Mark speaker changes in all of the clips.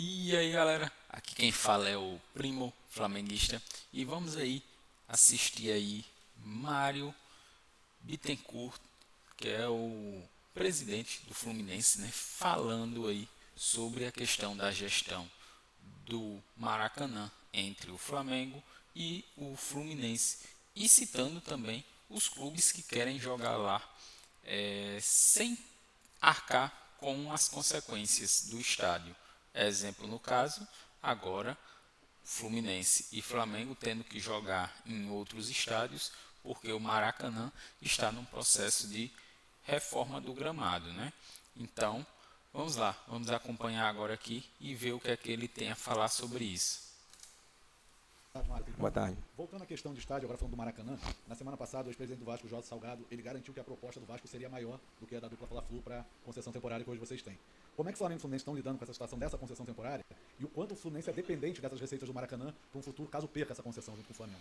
Speaker 1: E aí galera, aqui quem fala é o Primo Flamenguista e vamos aí assistir aí Mário Bittencourt, que é o presidente do Fluminense, né, falando aí sobre a questão da gestão do Maracanã entre o Flamengo e o Fluminense e citando também os clubes que querem jogar lá sem arcar com as consequências do estádio. Exemplo no caso, agora Fluminense e Flamengo tendo que jogar em outros estádios porque o Maracanã está num processo de reforma do gramado, né? Então, vamos lá, vamos acompanhar agora aqui e ver o que é que ele tem a falar sobre isso.
Speaker 2: Mário, tudo
Speaker 3: Boa
Speaker 2: bom?
Speaker 3: tarde.
Speaker 2: Voltando à questão do estádio, agora falando do Maracanã, na semana passada o ex-presidente do Vasco, Jorge Salgado, ele garantiu que a proposta do Vasco seria maior do que a da dupla Fla-Flu para a concessão temporária que hoje vocês têm. Como é que o Flamengo e o Fluminense estão lidando com essa situação dessa concessão temporária e o quanto o Fluminense é dependente dessas receitas do Maracanã para um futuro caso perca essa concessão junto com o Flamengo?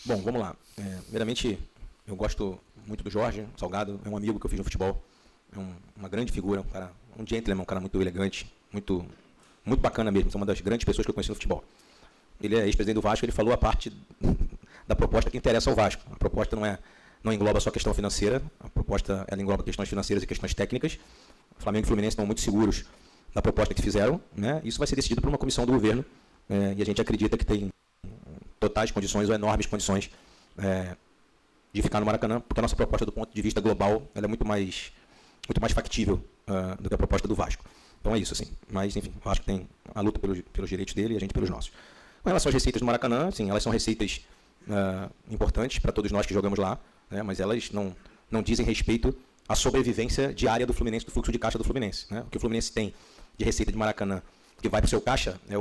Speaker 3: Bom, vamos lá. Primeiramente, eu gosto muito do Jorge Salgado, é um amigo que eu fiz no futebol, é uma grande figura, um gentleman, um cara muito elegante, muito bacana mesmo, é uma das grandes pessoas que eu conheci no futebol. Ele é ex-presidente do Vasco, ele falou a parte da proposta que interessa ao Vasco. A proposta não engloba só a questão financeira, a proposta ela engloba questões financeiras e questões técnicas. O Flamengo e o Fluminense estão muito seguros da proposta que fizeram, né? Isso vai ser decidido por uma comissão do governo, e a gente acredita que tem totais condições ou enormes condições de ficar no Maracanã, porque a nossa proposta do ponto de vista global ela é muito mais factível do que a proposta do Vasco. Então é isso, assim. Mas, enfim, o Vasco tem a luta pelos direitos dele e a gente pelos nossos. Com relação às receitas do Maracanã, sim, elas são receitas importantes para todos nós que jogamos lá, né, mas elas não dizem respeito à sobrevivência diária do Fluminense, do fluxo de caixa do Fluminense. Né? O que o Fluminense tem de receita de Maracanã que vai para o seu caixa é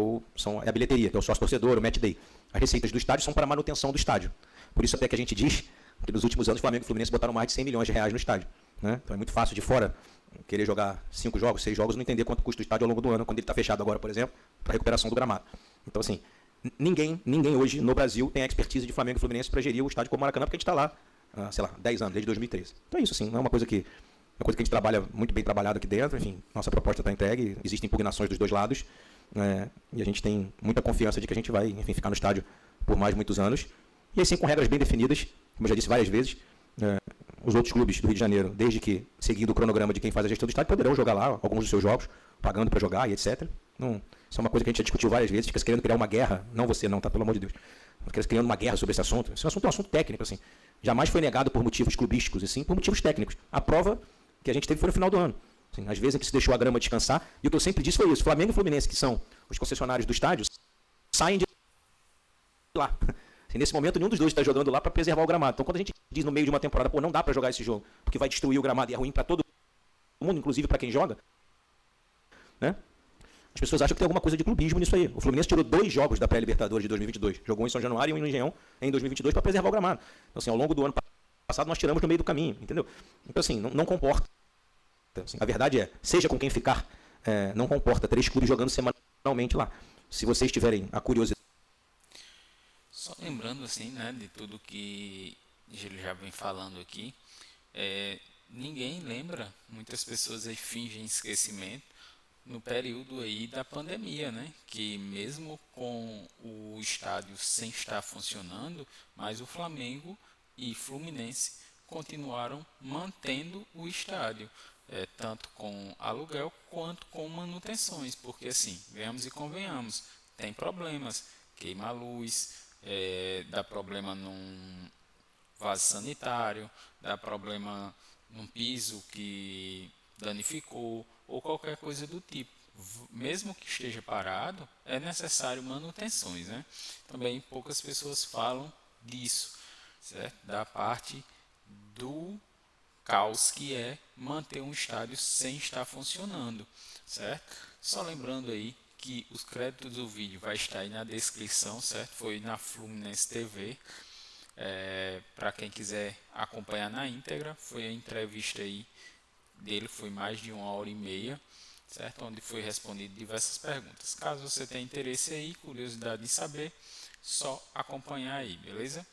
Speaker 3: a bilheteria, que é o sócio-torcedor, o match day. As receitas do estádio são para a manutenção do estádio. Por isso até que a gente diz que nos últimos anos o Flamengo e o Fluminense botaram mais de 100 milhões de reais no estádio. Né? Então é muito fácil de fora querer jogar 5 jogos, 6 jogos, não entender quanto custa o estádio ao longo do ano, quando ele está fechado agora, por exemplo, para recuperação do gramado. Então, assim, ninguém hoje no Brasil tem a expertise de Flamengo e Fluminense para gerir o estádio como Maracanã, porque a gente está lá, 10 anos, desde 2013. Então é isso, assim, não é uma coisa que a gente trabalha muito bem trabalhado aqui dentro, enfim, nossa proposta está entregue, existem impugnações dos dois lados, e a gente tem muita confiança de que a gente vai, enfim, ficar no estádio por mais muitos anos, e assim com regras bem definidas, como eu já disse várias vezes, os outros clubes do Rio de Janeiro, desde que seguindo o cronograma de quem faz a gestão do estádio, poderão jogar lá alguns dos seus jogos, pagando para jogar e etc. Não, isso é uma coisa que a gente já discutiu várias vezes, fica querendo criar uma guerra, não você não, tá, pelo amor de Deus, fica criando uma guerra sobre esse assunto. Esse assunto é um assunto técnico, assim, jamais foi negado por motivos clubísticos, e sim por motivos técnicos. A prova que a gente teve foi no final do ano. Assim, às vezes a gente se deixou a grama descansar, e o que eu sempre disse foi isso, Flamengo e Fluminense, que são os concessionários do estádio, saem de lá. Assim, nesse momento, nenhum dos dois está jogando lá para preservar o gramado. Então, quando a gente diz no meio de uma temporada, pô, não dá para jogar esse jogo, porque vai destruir o gramado e é ruim para todo mundo, inclusive para quem joga, né? As pessoas acham que tem alguma coisa de clubismo nisso aí. O Fluminense tirou 2 jogos da pré-Libertadores de 2022. Jogou um em São Januário e um no Engenhão em 2022 para preservar o gramado. Então, assim, ao longo do ano passado, nós tiramos no meio do caminho, entendeu? Então, assim, não comporta. Assim, a verdade é, seja com quem ficar, não comporta 3 clubes jogando semanalmente lá. Se vocês tiverem a curiosidade.
Speaker 1: Só lembrando assim, né, de tudo que ele já vem falando aqui, ninguém lembra, muitas pessoas aí fingem esquecimento no período aí da pandemia, né, que mesmo com o estádio sem estar funcionando, mas o Flamengo e Fluminense continuaram mantendo o estádio, tanto com aluguel quanto com manutenções, porque assim, venhamos e convenhamos, tem problemas, queima a luz, dá problema num vaso sanitário, dá problema num piso que danificou ou qualquer coisa do tipo. Mesmo que esteja parado, é necessário manutenções, né? Também poucas pessoas falam disso, certo? Da parte do caos que é manter um estádio sem estar funcionando, certo? Só lembrando aí que os créditos do vídeo vai estar aí na descrição, certo? Foi na Fluminense TV. Para quem quiser acompanhar na íntegra, foi a entrevista aí dele, foi mais de 1 hora e meia, certo? Onde foi respondido diversas perguntas. Caso você tenha interesse aí, curiosidade em saber, só acompanhar aí, beleza?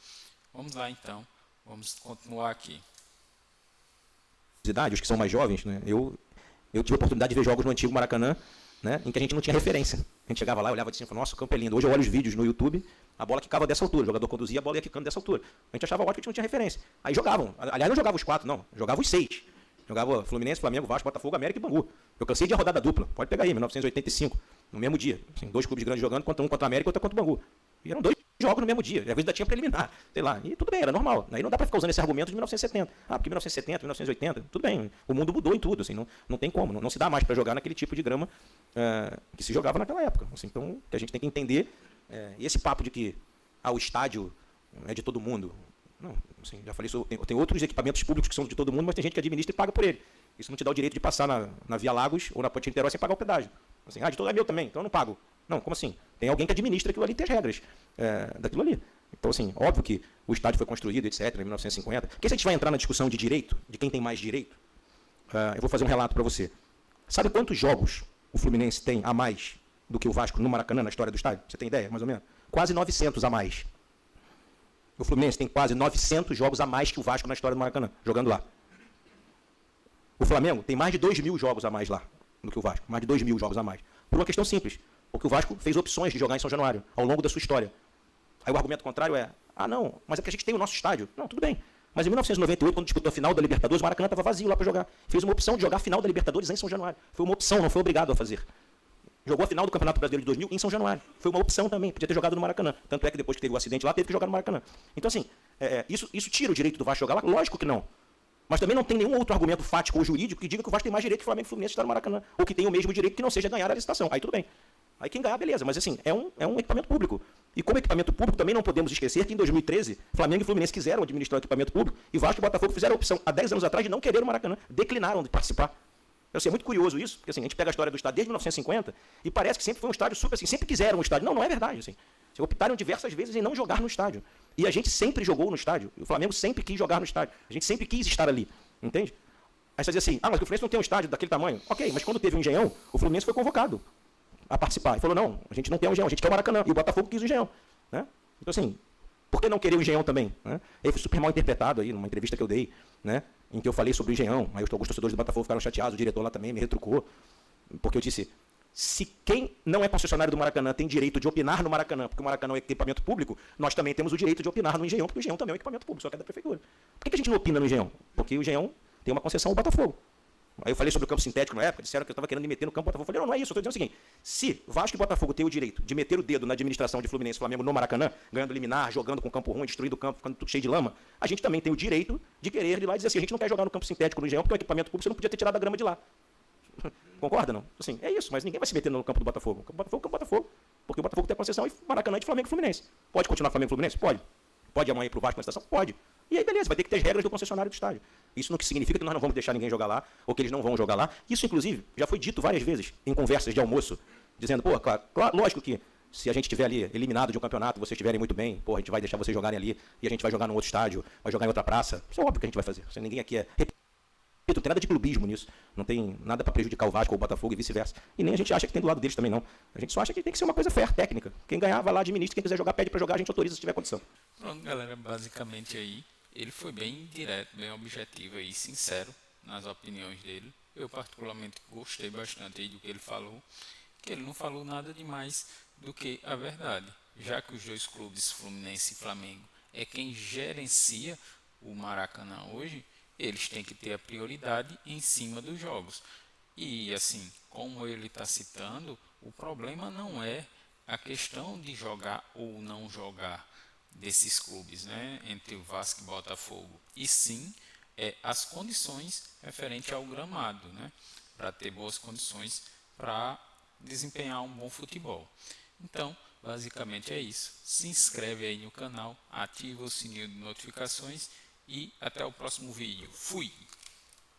Speaker 1: Vamos lá então, vamos continuar aqui.
Speaker 3: Os que são mais jovens, né? Eu tive a oportunidade de ver jogos no antigo Maracanã né, em que a gente não tinha referência. A gente chegava lá, olhava assim e falava, nossa, o campo é lindo. Hoje eu olho os vídeos no YouTube, a bola quicava dessa altura, o jogador conduzia, a bola ia quicando dessa altura. A gente achava ótimo que a gente não tinha referência. Aí jogavam. Aliás, não jogava os 4, não. Jogava os 6. Jogava Fluminense, Flamengo, Vasco, Botafogo, América e Bangu. Eu cansei de rodada dupla. Pode pegar aí, 1985, no mesmo dia. Assim, 2 clubes grandes jogando, um contra a América e outro contra o Bangu. E eram 2 jogos no mesmo dia. Às vezes ainda tinha preliminar, sei lá. E tudo bem, era normal. Aí não dá para ficar usando esse argumento de 1970. Ah, porque 1970, 1980, tudo bem. O mundo mudou em tudo, assim, não tem como. Não se dá mais para jogar naquele tipo de grama que se jogava naquela época. Assim, então, que a gente tem que entender. E esse papo de que o estádio é de todo mundo. Não, assim, já falei isso. Tem outros equipamentos públicos que são de todo mundo, mas tem gente que administra e paga por ele. Isso não te dá o direito de passar na Via Lagos ou na Ponte Niterói sem pagar o pedágio. Assim, de todo é meu também, então eu não pago. Não, como assim? Tem alguém que administra aquilo ali e tem as regras daquilo ali. Então, assim, óbvio que o estádio foi construído, etc., em 1950. Porque se a gente vai entrar na discussão de direito, de quem tem mais direito, eu vou fazer um relato para você. Sabe quantos jogos o Fluminense tem a mais do que o Vasco no Maracanã, na história do estádio? Você tem ideia, mais ou menos? Quase 900 a mais. O Fluminense tem quase 900 jogos a mais que o Vasco na história do Maracanã, jogando lá. O Flamengo tem mais de 2.000 jogos a mais lá do que o Vasco. Mais de 2.000 jogos a mais. Por uma questão simples. Porque o Vasco fez opções de jogar em São Januário ao longo da sua história. Aí o argumento contrário é, não, mas é porque a gente tem o nosso estádio. Não, tudo bem. Mas em 1998, quando disputou a final da Libertadores, o Maracanã estava vazio lá para jogar. Fez uma opção de jogar a final da Libertadores em São Januário. Foi uma opção, não foi obrigado a fazer. Jogou a final do Campeonato Brasileiro de 2000 em São Januário. Foi uma opção também, podia ter jogado no Maracanã. Tanto é que depois que teve o acidente lá, teve que jogar no Maracanã. Então, assim, isso tira o direito do Vasco jogar lá? Lógico que não. Mas também não tem nenhum outro argumento fático ou jurídico que diga que o Vasco tem mais direito que o Flamengo e o Fluminense estar no Maracanã. Ou que tem o mesmo direito que não seja ganhar a licitação. Aí tudo bem. Aí quem ganhar, beleza. Mas assim, é um equipamento público. E como equipamento público, também não podemos esquecer que em 2013, Flamengo e Fluminense quiseram administrar o equipamento público e Vasco e Botafogo fizeram a opção, há 10 anos atrás, de não querer o Maracanã. Declinaram de participar. Eu sei, é muito curioso isso, porque assim, a gente pega a história do estádio desde 1950 e parece que sempre foi um estádio super assim, sempre quiseram um estádio. Não é verdade. Assim. Optaram diversas vezes em não jogar no estádio. E a gente sempre jogou no estádio. O Flamengo sempre quis jogar no estádio. A gente sempre quis estar ali. Entende? Aí você diz assim, mas o Fluminense não tem um estádio daquele tamanho. Ok, mas quando teve o Engenhão, o Fluminense foi convocado a participar. E falou, não, a gente não quer o Engenhão, a gente quer o Maracanã. E o Botafogo quis o Engenhão. Né? Então assim, por que não querer o Engenhão também? Né? Ele foi super mal interpretado aí, numa entrevista que eu dei, né? Em que eu falei sobre o Engenhão. Aí alguns torcedores do Botafogo ficaram chateados, o diretor lá também me retrucou. Porque eu disse, se quem não é concessionário do Maracanã tem direito de opinar no Maracanã, porque o Maracanã é equipamento público, nós também temos o direito de opinar no Engenhão, porque o Engenhão também é um equipamento público, só que é da prefeitura. Por que a gente não opina no Engenhão? Porque o Engenhão tem uma concessão ao Botafogo. Aí eu falei sobre o campo sintético na época, disseram que eu estava querendo me meter no campo Botafogo. Eu falei, não é isso, eu estou dizendo o seguinte, se Vasco e Botafogo têm o direito de meter o dedo na administração de Fluminense e Flamengo no Maracanã, ganhando liminar, jogando com campo ruim, destruindo o campo, ficando tudo cheio de lama, a gente também tem o direito de querer ir lá e dizer assim, a gente não quer jogar no campo sintético no Engenhão, porque é um equipamento público, você não podia ter tirado a grama de lá. Concorda, não? Assim, é isso, mas ninguém vai se meter no campo do Botafogo. O campo do Botafogo é o campo do Botafogo, porque o Botafogo tem a concessão e Maracanã é de Flamengo e Fluminense. Pode continuar Flamengo e Fluminense? Pode. Pode amanhã ir para o Vasco na estação? Pode. E aí, beleza, vai ter que ter as regras do concessionário do estádio. Isso não significa que nós não vamos deixar ninguém jogar lá, ou que eles não vão jogar lá. Isso, inclusive, já foi dito várias vezes em conversas de almoço, dizendo, claro, lógico que se a gente estiver ali eliminado de um campeonato, vocês estiverem muito bem, a gente vai deixar vocês jogarem ali, e a gente vai jogar num outro estádio, vai jogar em outra praça. Isso é óbvio que a gente vai fazer. Ninguém aqui é... Não tem nada de clubismo nisso. Não tem nada para prejudicar o Vasco ou o Botafogo e vice-versa. E nem a gente acha que tem do lado deles também, não. A gente só acha que tem que ser uma coisa fair, técnica. Quem ganhar, vai lá, administra. Quem quiser jogar, pede para jogar, a gente autoriza se tiver condição.
Speaker 1: Pronto, galera, basicamente aí, ele foi bem direto, bem objetivo e sincero nas opiniões dele. Eu particularmente gostei bastante aí do que ele falou, que ele não falou nada demais do que a verdade. Já que os dois clubes, Fluminense e Flamengo, é quem gerencia o Maracanã hoje, eles têm que ter a prioridade em cima dos jogos. E assim, como ele está citando, o problema não é a questão de jogar ou não jogar desses clubes, né, entre o Vasco e Botafogo, e sim as condições referente ao gramado, né, para ter boas condições para desempenhar um bom futebol. Então, basicamente é isso. Se inscreve aí no canal, ativa o sininho de notificações e até o próximo vídeo. Fui!